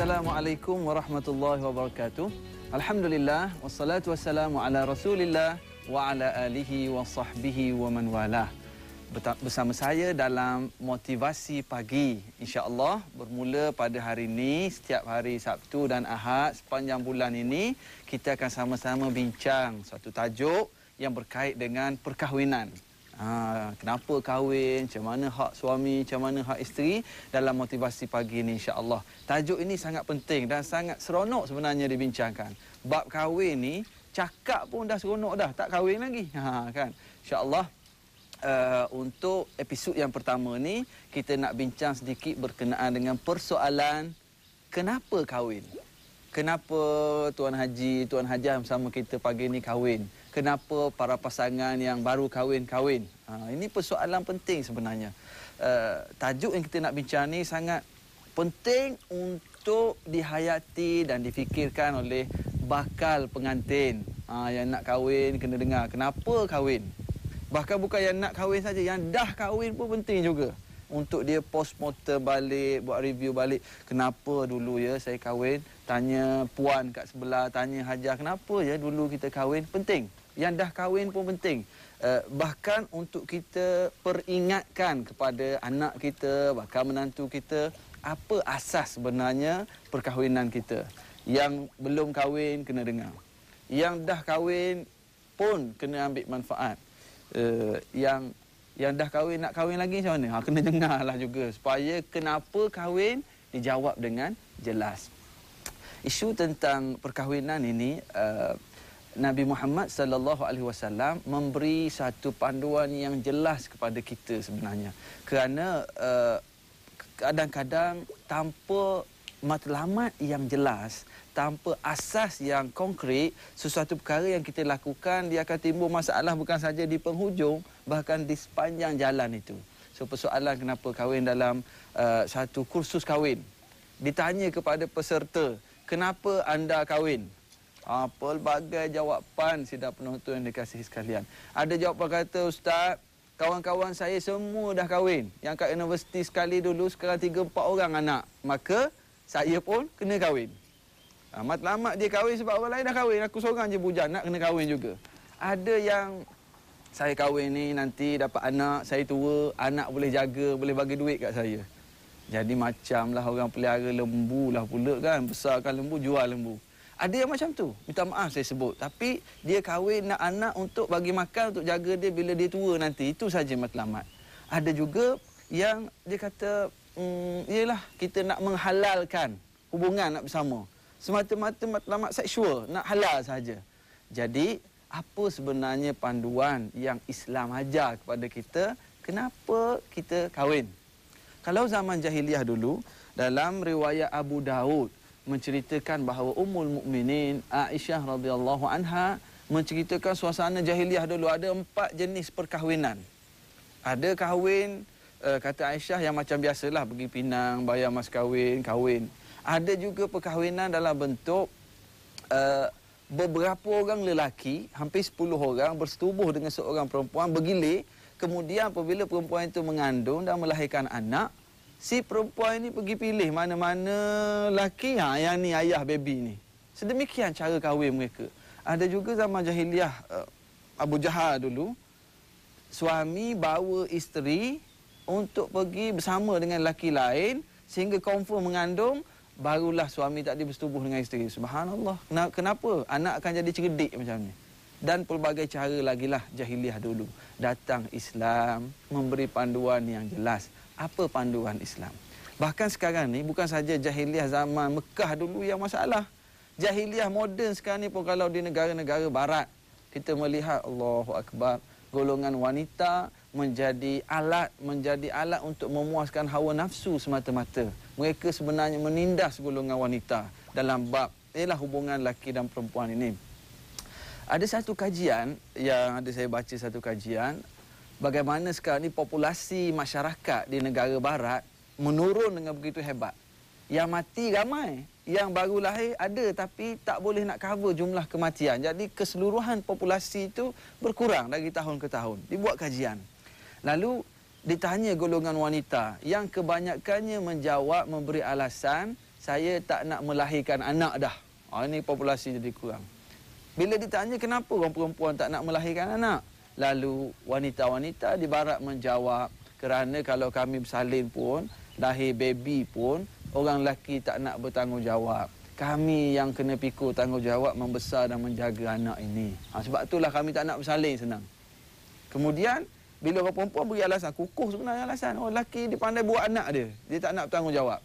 Assalamualaikum warahmatullahi wabarakatuh. Alhamdulillah wassalatu wassalamu ala Rasulillah wa ala alihi wa sahbihi wa man walah. Bersama saya dalam motivasi pagi, insya-Allah bermula pada hari ini, setiap hari Sabtu dan Ahad sepanjang bulan ini kita akan sama-sama bincang suatu tajuk yang berkait dengan perkahwinan. Kenapa kahwin, macam mana hak suami, macam mana hak isteri dalam motivasi pagi ini, insya-Allah. Tajuk ini sangat penting dan sangat seronok sebenarnya dibincangkan. Bab kahwin ni cakap pun dah seronok dah, tak kahwin lagi. Kan. Insya-Allah untuk episod yang pertama ni kita nak bincang sedikit berkenaan dengan persoalan kenapa kahwin. Kenapa Tuan Haji, Tuan Hajah bersama kita pagi ni kahwin? Kenapa para pasangan yang baru kahwin? Ini persoalan penting sebenarnya. Tajuk yang kita nak bincang ni sangat penting untuk dihayati dan difikirkan oleh bakal pengantin. Yang nak kahwin kena dengar kenapa kahwin. Bahkan bukan yang nak kahwin saja, yang dah kahwin pun penting juga. Untuk dia postmortem balik, buat review balik. Kenapa dulu ya saya kahwin? Tanya puan kat sebelah, tanya Hajah, kenapa ya dulu kita kahwin? Penting. Yang dah kahwin pun penting. Bahkan untuk kita peringatkan kepada anak kita, bahkan menantu kita, apa asas sebenarnya perkahwinan kita. Yang belum kahwin kena dengar. Yang dah kahwin pun kena ambil manfaat. Yang dah kahwin nak kahwin lagi macam mana? Kena dengarlah juga supaya kenapa kahwin dijawab dengan jelas. Isu tentang perkahwinan ini Nabi Muhammad sallallahu alaihi wasallam memberi satu panduan yang jelas kepada kita sebenarnya. Kerana kadang-kadang tanpa matlamat yang jelas, tanpa asas yang konkret, sesuatu perkara yang kita lakukan dia akan timbul masalah bukan saja di penghujung, bahkan di sepanjang jalan itu. So persoalan kenapa kahwin dalam satu kursus kahwin, ditanya kepada peserta, kenapa anda kahwin? Pelbagai jawapan sidang penonton yang dikasihi sekalian. Ada jawapan kata, Ustaz, kawan-kawan saya semua dah kahwin. Yang kat universiti sekali dulu, sekarang 3-4 orang anak. Maka saya pun kena kahwin. Matlamat dia kahwin sebab orang lain dah kahwin. Aku seorang je bujang nak kena kahwin juga. Ada yang saya kahwin ni nanti dapat anak, saya tua, anak boleh jaga, boleh bagi duit kat saya. Jadi macamlah orang pelihara lembu lah pula kan. Besarkan lembu, jual lembu. Ada yang macam tu. Minta maaf saya sebut. Tapi dia kahwin nak anak untuk bagi makan, untuk jaga dia bila dia tua nanti. Itu saja matlamat. Ada juga yang dia kata, yelah kita nak menghalalkan hubungan nak bersama. Semata-mata matlamat seksual, nak halal saja. Jadi, apa sebenarnya panduan yang Islam ajar kepada kita, kenapa kita kahwin? Kalau zaman jahiliah dulu, dalam riwayat Abu Daud, menceritakan bahawa Ummul Mukminin Aisyah radhiyallahu anha menceritakan suasana jahiliah dulu ada 4 jenis perkahwinan. Ada kahwin, kata Aisyah, yang macam biasalah, pergi pinang, bayar mas kahwin, kahwin. Ada juga perkahwinan dalam bentuk beberapa orang lelaki, hampir 10 orang bersetubuh dengan seorang perempuan, bergilir. Kemudian apabila perempuan itu mengandung dan melahirkan anak, si perempuan ini pergi pilih mana-mana lelaki, yang ni ayah baby ni. Sedemikian cara kahwin mereka. Ada juga zaman jahiliah, Abu Jahal dulu, suami bawa isteri untuk pergi bersama dengan lelaki lain sehingga confirm mengandung, barulah suami tak bersetubuh dengan isteri. Subhanallah. Kenapa? Anak akan jadi cerdik macam ni. Dan pelbagai cara lagi lah jahiliah dulu. Datang Islam memberi panduan yang jelas. Apa panduan Islam? Bahkan sekarang ni bukan saja jahiliah zaman Mekah dulu yang masalah. Jahiliah moden sekarang ni pun kalau di negara-negara barat, kita melihat Allahu Akbar, golongan wanita menjadi alat untuk memuaskan hawa nafsu semata-mata. Mereka sebenarnya menindas golongan wanita dalam bab hubungan lelaki dan perempuan ini. Ada satu kajian yang ada saya baca, satu kajian bagaimana sekarang ni populasi masyarakat di negara barat menurun dengan begitu hebat. Yang mati ramai, yang baru lahir ada tapi tak boleh nak cover jumlah kematian. Jadi keseluruhan populasi itu berkurang dari tahun ke tahun. Dibuat kajian. Lalu ditanya golongan wanita yang kebanyakannya menjawab memberi alasan saya tak nak melahirkan anak dah. Ini populasi jadi kurang. Bila ditanya kenapa orang perempuan tak nak melahirkan anak, lalu wanita-wanita di barat menjawab, kerana kalau kami bersalin pun, lahir baby pun, orang lelaki tak nak bertanggungjawab. Kami yang kena pikul tanggungjawab membesar dan menjaga anak ini. Sebab itulah kami tak nak bersalin, senang. Kemudian, bila orang perempuan beri alasan, kukuh sebenarnya alasan. Orang lelaki dia pandai buat anak dia. Dia tak nak bertanggungjawab.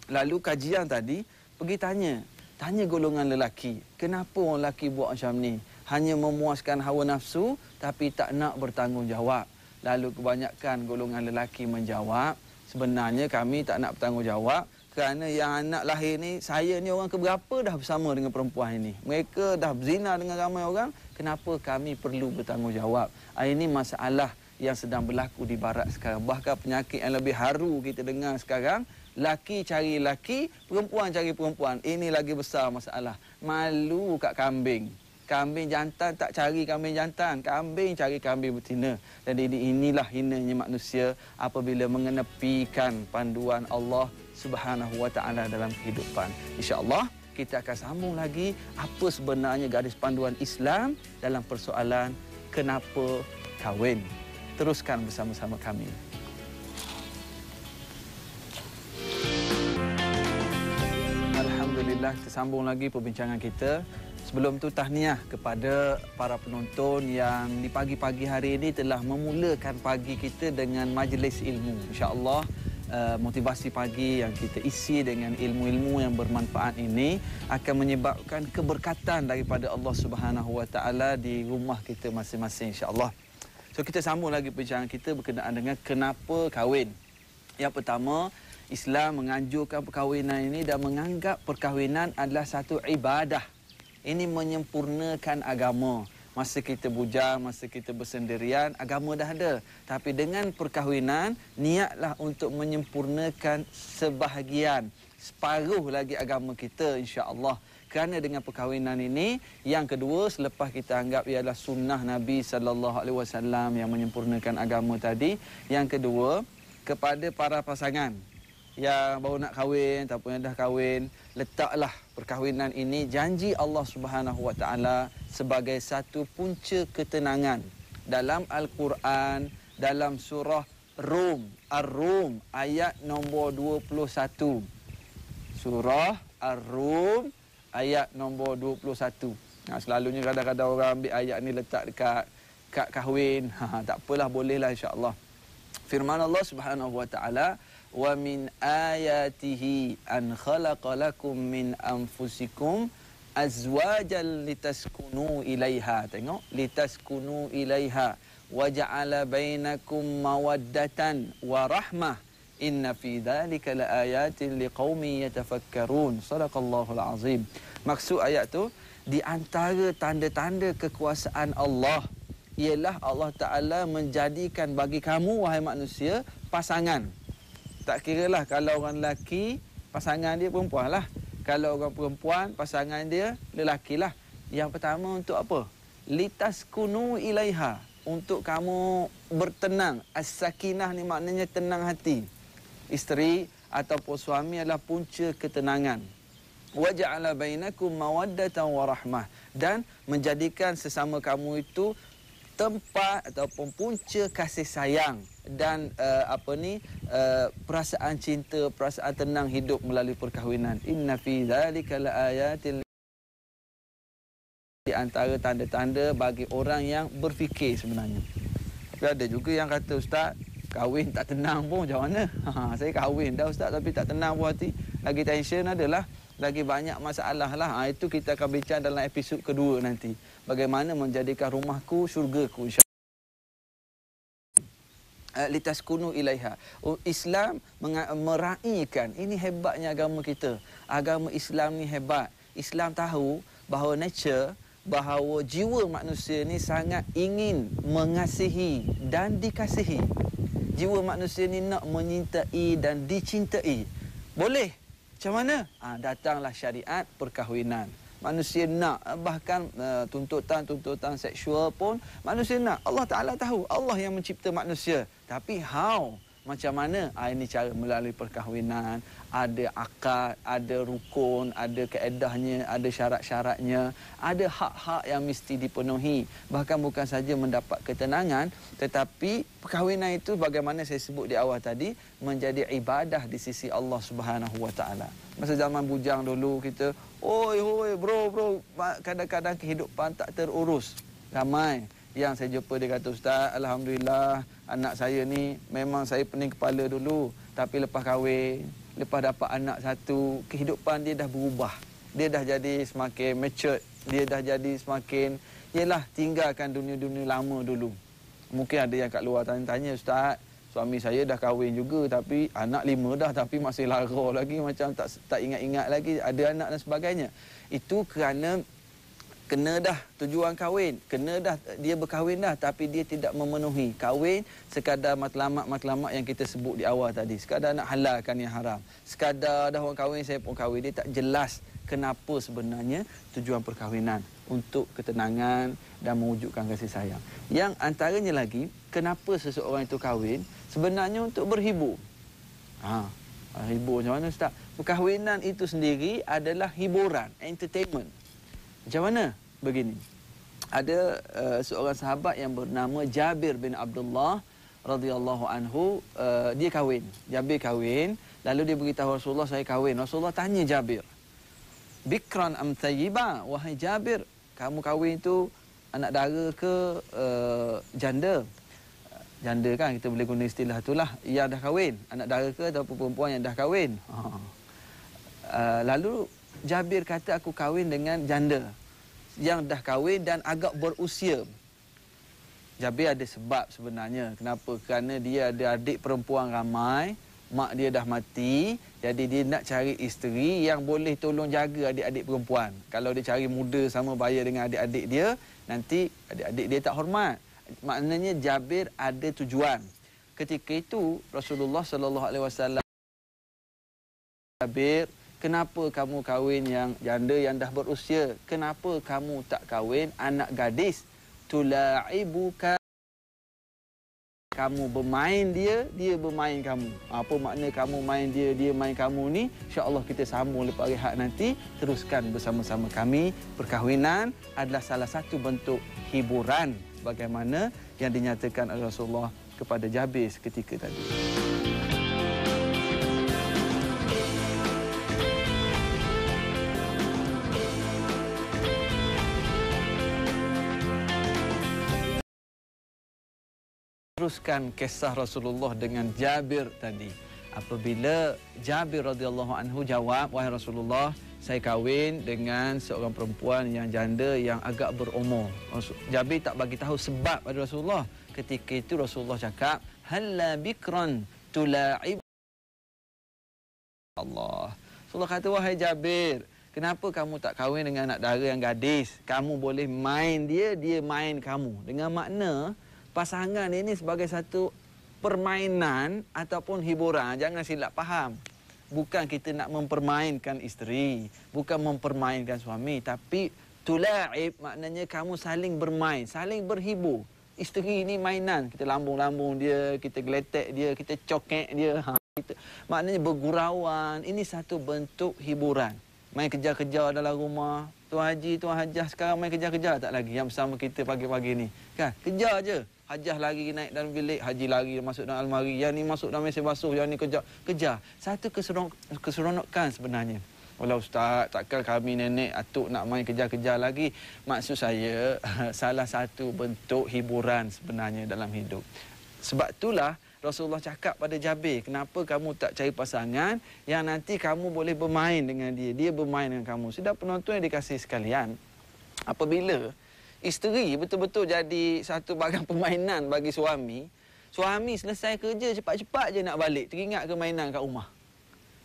Lalu kajian tadi pergi tanya golongan lelaki, kenapa orang lelaki buat macam ni? Hanya memuaskan hawa nafsu tapi tak nak bertanggungjawab. Lalu kebanyakan golongan lelaki menjawab, sebenarnya kami tak nak bertanggungjawab kerana yang anak lahir ni, saya ni orang keberapa dah bersama dengan perempuan ini. Mereka dah berzina dengan ramai orang, kenapa kami perlu bertanggungjawab? Ini masalah yang sedang berlaku di barat sekarang. Bahkan penyakit yang lebih haru kita dengar sekarang, laki cari laki, perempuan cari perempuan. Ini lagi besar masalah. Malu kat kambing. Kambing jantan tak cari kambing jantan, kambing cari kambing betina. Dan inilah hinanya manusia apabila mengenepikan panduan Allah Subhanahu wa taala dalam kehidupan. Insya-Allah kita akan sambung lagi apa sebenarnya garis panduan Islam dalam persoalan kenapa kahwin. Teruskan bersama-sama kami. Alhamdulillah, kita sambung lagi perbincangan kita. Sebelum tu tahniah kepada para penonton yang di pagi-pagi hari ini telah memulakan pagi kita dengan majlis ilmu. InsyaAllah motivasi pagi yang kita isi dengan ilmu-ilmu yang bermanfaat ini akan menyebabkan keberkatan daripada Allah Subhanahu Wa Taala di rumah kita masing-masing, insya-Allah. So kita sambung lagi perbincangan kita berkenaan dengan kenapa kahwin. Yang pertama, Islam menganjurkan perkahwinan ini dan menganggap perkahwinan adalah satu ibadah. Ini menyempurnakan agama. Masa kita bujang, masa kita bersendirian, agama dah ada. Tapi dengan perkahwinan, niatlah untuk menyempurnakan sebahagian, separuh lagi agama kita, insya-Allah. Kerana dengan perkahwinan ini, yang kedua, selepas kita anggap ia adalah sunnah Nabi SAW yang menyempurnakan agama tadi. Yang kedua, kepada para pasangan yang baru nak kahwin ataupun yang dah kahwin, letaklah perkahwinan ini janji Allah Subhanahu Wa Taala sebagai satu punca ketenangan. Dalam Al-Quran, dalam surah Rum, Ar-Rum ayat nombor 21. Surah Ar-Rum ayat nombor 21. Selalunya kadang-kadang orang ambil ayat ni letak dekat kad kahwin. Tak apalah, bolehlah, insya-Allah. Firman Allah Subhanahu Wa Taala, wa min ayatihi an khalaqa lakum min anfusikum azwajan litaskunu ilaiha. Tengok, litaskunu ilaiha wa ja'ala bainakum mawaddatan wa rahmah inna fi dhalika laayatin liqaumin yatafakkarun. Sadaqallahul azim. Maksud ayat tu, di antara tanda-tanda kekuasaan Allah ialah Allah Taala menjadikan bagi kamu wahai manusia pasangan. Tak kiralah kalau orang lelaki, pasangan dia perempuan lah. Kalau orang perempuan, pasangan dia lelaki lah. Yang pertama untuk apa? Litaskunu ilaiha. Untuk kamu bertenang. As-sakinah ni maknanya tenang hati. Isteri ataupun suami adalah punca ketenangan. Wa ja'ala bainakum mawaddatan wa rahmah. Dan menjadikan sesama kamu itu tempat ataupun punca kasih sayang dan perasaan cinta, perasaan tenang hidup melalui perkahwinan. Inna fi dzalika laayatin, di antara tanda-tanda bagi orang yang berfikir sebenarnya. Tapi ada juga yang kata, ustaz, kahwin tak tenang pun macam mana? Saya kahwin dah ustaz tapi tak tenang pun hati. Lagi tension adalah, lagi banyak masalah lah. Itu kita akan bincang dalam episod kedua nanti. Bagaimana menjadikan rumahku syurgaku, insya-Allah. Litaskunu ilaiha. Islam meraihkan, ini hebatnya agama kita. Agama Islam ni hebat. Islam tahu bahawa nature, bahawa jiwa manusia ni sangat ingin mengasihi dan dikasihi. Jiwa manusia ni nak menyintai dan dicintai. Boleh. Macam mana? Datanglah syariat perkahwinan. Manusia nak, bahkan tuntutan seksual pun manusia nak. Allah Ta'ala tahu, Allah yang mencipta manusia. Tapi how Macam mana? Ini cara melalui perkahwinan, ada akad, ada rukun, ada kaedahnya, ada syarat-syaratnya, ada hak-hak yang mesti dipenuhi. Bahkan bukan saja mendapat ketenangan, tetapi perkahwinan itu bagaimana saya sebut di awal tadi, menjadi ibadah di sisi Allah Subhanahu Wa Taala. Masa zaman bujang dulu kita, oi bro, kadang-kadang kehidupan tak terurus. Ramai yang saya jumpa dia kata, Ustaz, alhamdulillah anak saya ni memang saya pening kepala dulu, tapi lepas kahwin, lepas dapat anak satu, kehidupan dia dah berubah. Dia dah jadi semakin matured, dia dah jadi semakin, yelah, tinggalkan dunia-dunia lama dulu. Mungkin ada yang kat luar tanya, Ustaz, suami saya dah kahwin juga, tapi anak 5 dah, tapi masih lara lagi, macam tak ingat-ingat lagi, ada anak dan sebagainya. Itu kerana kena dah tujuan kahwin, kena dah dia berkahwin dah, tapi dia tidak memenuhi. Kahwin sekadar matlamat-matlamat yang kita sebut di awal tadi, sekadar nak halalkan yang haram, sekadar dah orang kahwin, saya pun kahwin. Dia tak jelas kenapa sebenarnya tujuan perkahwinan, untuk ketenangan dan mewujudkan kasih sayang. Yang antaranya lagi, kenapa seseorang itu kahwin, sebenarnya untuk berhibur. Hibur macam mana, Ustaz? Perkahwinan itu sendiri adalah hiburan, entertainment. Macam mana? Begini. Ada seorang sahabat yang bernama Jabir bin Abdullah radhiyallahu anhu, dia kahwin. Jabir kahwin, lalu dia beritahu Rasulullah, saya kahwin. Rasulullah tanya Jabir, "Bikran am thayyiba?" Wahai Jabir, kamu kahwin itu anak dara ke janda? Janda kan, kita boleh guna istilah itulah, yang dah kahwin. Anak dara ke atau perempuan yang dah kahwin? Lalu Jabir kata, aku kahwin dengan janda yang dah kahwin dan agak berusia. Jabir ada sebab sebenarnya. Kenapa? Kerana dia ada adik perempuan ramai, mak dia dah mati, jadi dia nak cari isteri yang boleh tolong jaga adik-adik perempuan. Kalau dia cari muda sama bayar dengan adik-adik dia, nanti adik-adik dia tak hormat. Maknanya Jabir ada tujuan. Ketika itu Rasulullah sallallahu alaihi wasallam, Jabir, kenapa kamu kahwin yang janda yang dah berusia? Kenapa kamu tak kahwin anak gadis? Tula'ibuka, kamu bermain dia, dia bermain kamu. Apa makna kamu main dia, dia main kamu ni? InsyaAllah kita sambung lepas rehat nanti. Teruskan bersama-sama kami. Perkahwinan adalah salah satu bentuk hiburan, bagaimana yang dinyatakan oleh Rasulullah kepada Jabir seketika tadi. Teruskan kisah Rasulullah dengan Jabir tadi. Apabila Jabir radhiyallahu anhu jawab, wahai Rasulullah, saya kahwin dengan seorang perempuan yang janda yang agak berumur. Jabir tak bagi tahu sebab pada Rasulullah. Ketika itu Rasulullah cakap, halla bikran tula'ib Allah. Rasulullah kata, wahai Jabir, kenapa kamu tak kahwin dengan anak dara yang gadis? Kamu boleh main dia, dia main kamu. Dengan makna pasangan ini sebagai satu permainan ataupun hiburan. Jangan silap faham. Bukan kita nak mempermainkan isteri, bukan mempermainkan suami, tapi tula'ib maknanya kamu saling bermain, saling berhibur. Isteri ini mainan, kita lambung-lambung dia, kita geletek dia, kita cokek dia. Maknanya bergurauan. Ini satu bentuk hiburan. Main kejar-kejar dalam rumah. Tuan Haji, Tuan Hajah sekarang main kejar-kejar tak lagi yang bersama kita pagi-pagi ni? Kan? Kejar je. Hajah lari naik dalam bilik, Haji lari masuk dalam almari, yang ni masuk dalam mesin basuh, yang ni kejar. Satu keseronokan sebenarnya. Walau Ustaz, takkan kami nenek atuk nak main kejar-kejar lagi. Maksud saya, salah satu bentuk hiburan sebenarnya dalam hidup. Sebab itulah Rasulullah cakap pada Jabir, kenapa kamu tak cari pasangan yang nanti kamu boleh bermain dengan dia, dia bermain dengan kamu. Sudah penonton yang dikasihi sekalian, apabila isteri betul-betul jadi satu barang permainan bagi suami, suami selesai kerja cepat-cepat je nak balik, teringat ke mainan kat rumah.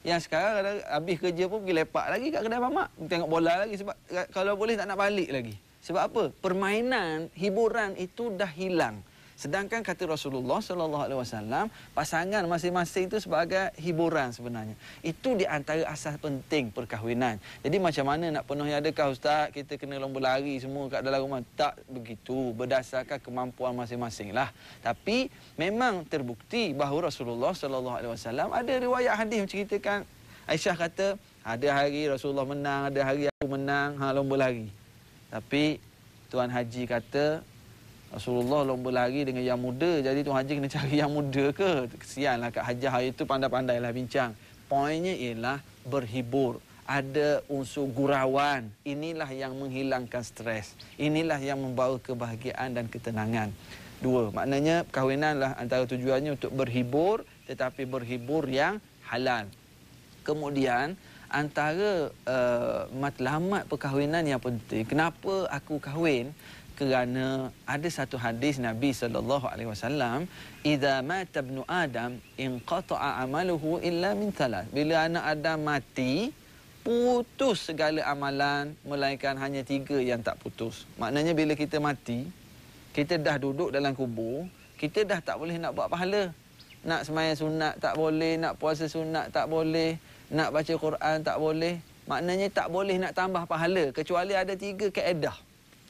Yang sekarang habis kerja pun pergi lepak lagi kat kedai mamak, tengok bola lagi, sebab kalau boleh tak nak balik lagi. Sebab apa? Permainan, hiburan itu dah hilang. Sedangkan kata Rasulullah sallallahu alaihi wasallam, pasangan masing-masing itu sebagai hiburan sebenarnya. Itu di antara asas penting perkahwinan. Jadi macam mana nak penuhi, adakah ustaz kita kena lomba lari semua kat dalam rumah? Tak begitu, berdasarkan kemampuan masing-masing lah. Tapi memang terbukti bahawa Rasulullah sallallahu alaihi wasallam ada riwayat hadis menceritakan, Aisyah kata, ada hari Rasulullah menang, ada hari aku menang, lomba lari. Tapi Tuan Haji kata, Rasulullah lomba lari dengan yang muda, jadi Tuan Haji kena cari yang muda ke? Kesianlah Kak Hajah hari itu pandai-pandailah bincang. Poinnya ialah berhibur. Ada unsur gurauan. Inilah yang menghilangkan stres. Inilah yang membawa kebahagiaan dan ketenangan. Dua, maknanya perkahwinanlah antara tujuannya untuk berhibur, tetapi berhibur yang halal. Kemudian antara matlamat perkahwinan yang penting, kenapa aku kahwin? Kerana ada satu hadis Nabi sallallahu alaihi wasallam, "Idza mata ibnu Adam inqata'a amaluhu illa min thalath." Bila anak Adam mati, putus segala amalan melainkan hanya 3 yang tak putus. Maknanya bila kita mati, kita dah duduk dalam kubur, kita dah tak boleh nak buat pahala. Nak sembahyang sunat tak boleh, nak puasa sunat tak boleh, nak baca Quran tak boleh. Maknanya tak boleh nak tambah pahala kecuali ada 3 kaedah.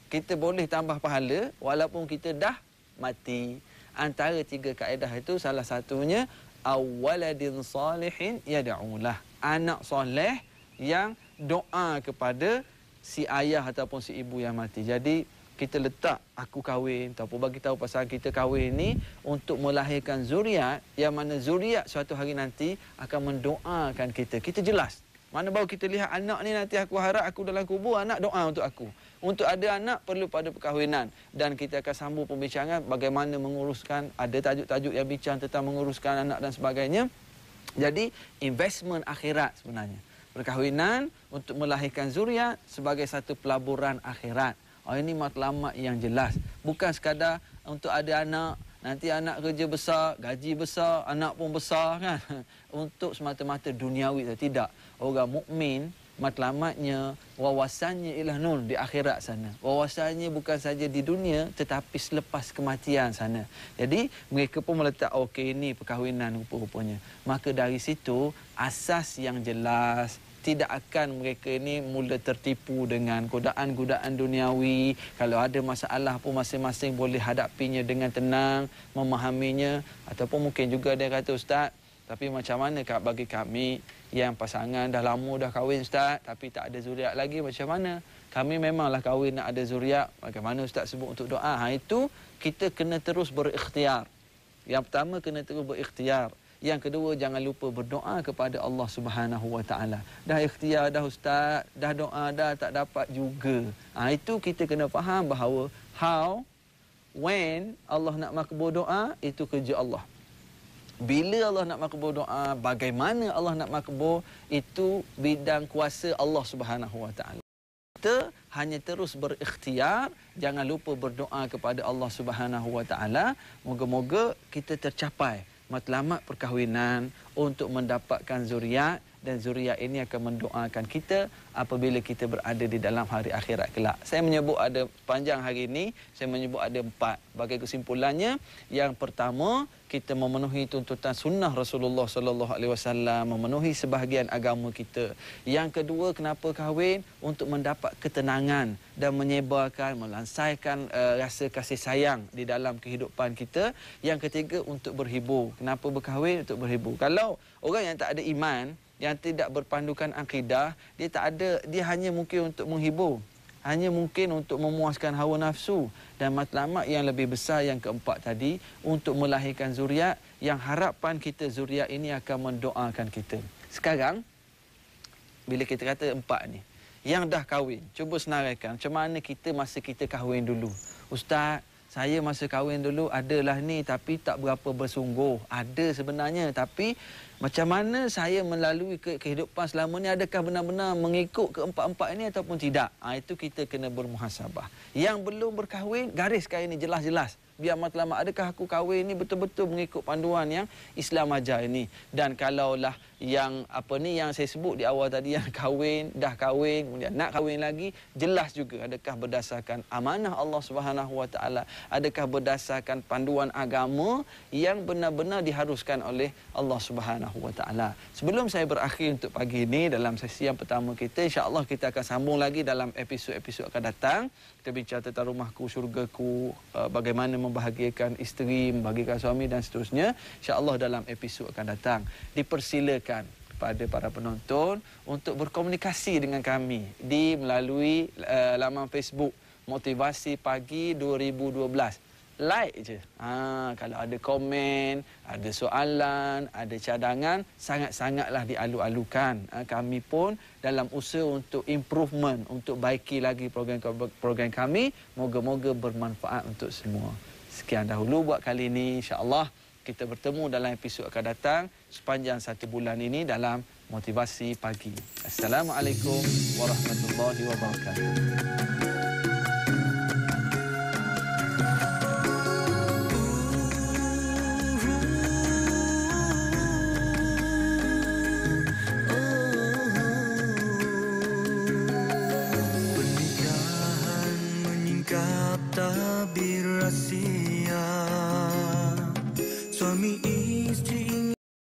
Kita boleh tambah pahala walaupun kita dah mati. Antara 3 kaedah itu salah satunya awwaladin salihin yad'ulah. Anak soleh yang doa kepada si ayah ataupun si ibu yang mati. Jadi kita letak aku kahwin ataupun bagi tahu pasangan kita kahwin ni untuk melahirkan zuriat, yang mana zuriat suatu hari nanti akan mendoakan kita. Kita jelas. Mana baru kita lihat anak ni nanti aku harap aku dalam kubur anak doa untuk aku. Untuk ada anak perlu pada perkahwinan, dan kita akan sambung pembincangan bagaimana menguruskan, ada tajuk-tajuk yang bincang tentang menguruskan anak dan sebagainya. Jadi investment akhirat sebenarnya. Perkahwinan untuk melahirkan zuriat sebagai satu pelaburan akhirat. Ini matlamat yang jelas. Bukan sekadar untuk ada anak, nanti anak kerja besar, gaji besar, anak pun besar kan. Untuk semata-mata duniawi, tidak. Orang mukmin matlamatnya, wawasannya ialah nur di akhirat sana. Wawasannya bukan saja di dunia tetapi selepas kematian sana. Jadi mereka pun meletak okey ini perkahwinan rupa-rupanya. Maka dari situ asas yang jelas, tidak akan mereka ini mula tertipu dengan godaan-godaan duniawi. Kalau ada masalah pun masing-masing boleh hadapinya dengan tenang, memahaminya. Ataupun mungkin juga dia kata, Ustaz, tapi macam mana bagi kami yang pasangan dah lama dah kahwin Ustaz, tapi tak ada zuriat lagi, macam mana? Kami memanglah kahwin nak ada zuriat. Bagaimana Ustaz sebut untuk doa? Itu kita kena terus berikhtiar. Yang pertama kena terus berikhtiar. Yang kedua, jangan lupa berdoa kepada Allah Subhanahu Wa Taala. Dah ikhtiar dah Ustaz, dah doa dah tak dapat juga. Itu kita kena faham bahawa how, when Allah nak makbul doa, itu kerja Allah. Bila Allah nak makbul doa, bagaimana Allah nak makbul, itu bidang kuasa Allah Subhanahu Wa Taala. Kita hanya terus berikhtiar, jangan lupa berdoa kepada Allah Subhanahu Wa Taala. Moga-moga kita tercapai matlamat perkahwinan untuk mendapatkan zuriat, dan zuriat ini akan mendoakan kita apabila kita berada di dalam hari akhirat kelak. Saya menyebut ada panjang hari ini, saya menyebut ada 4. Bagi kesimpulannya, yang pertama, kita memenuhi tuntutan sunnah Rasulullah sallallahu alaihi wasallam, memenuhi sebahagian agama kita. Yang kedua, kenapa kahwin? Untuk mendapat ketenangan dan menyebarkan, melansaikan rasa kasih sayang di dalam kehidupan kita. Yang ketiga, untuk berhibur. Kenapa berkahwin? Untuk berhibur. Kalau orang yang tak ada iman, yang tidak berpandukan akidah, dia hanya mungkin untuk menghibur, hanya mungkin untuk memuaskan hawa nafsu. Dan matlamat yang lebih besar yang keempat tadi, untuk melahirkan zuriat, yang harapan kita zuriat ini akan mendoakan kita. Sekarang bila kita kata 4 ni, yang dah kahwin, cuba senaraikan macam mana kita masa kita kahwin dulu. Ustaz, saya masa kahwin dulu adalah ni, tapi tak berapa bersungguh. Ada sebenarnya, tapi macam mana saya melalui kehidupan selama ni, adakah benar-benar mengikut keempat-empat ini ataupun tidak? Itu kita kena bermuhasabah. Yang belum berkahwin, gariskan ini jelas-jelas. Biar matlamat, adakah aku kahwin ni betul-betul mengikut panduan yang Islam ajar ini? Dan kalaulah yang yang saya sebut di awal tadi, yang dah kahwin, kemudian nak kahwin lagi, jelas juga adakah berdasarkan amanah Allah Subhanahu Wa Taala, adakah berdasarkan panduan agama yang benar-benar diharuskan oleh Allah Subhanahu Wa Taala. Sebelum saya berakhir untuk pagi ini dalam sesi yang pertama kita, insya-Allah kita akan sambung lagi dalam episod-episod akan datang. Kita bincang tentang rumahku, syurgaku, bagaimana membahagiakan isteri, membahagiakan suami dan seterusnya. InsyaAllah dalam episod akan datang. Dipersilakan kepada para penonton untuk berkomunikasi dengan kami melalui laman Facebook Motivasi Pagi 2012. Like je. Kalau ada komen, ada soalan, ada cadangan, sangat-sangatlah dialu-alukan. Kami pun dalam usaha untuk improvement, untuk baiki lagi program kami. Moga-moga bermanfaat untuk semua. Sekian dahulu buat kali ini. InsyaAllah kita bertemu dalam episod akan datang sepanjang 1 bulan ini dalam Motivasi Pagi. Assalamualaikum warahmatullahi wabarakatuh.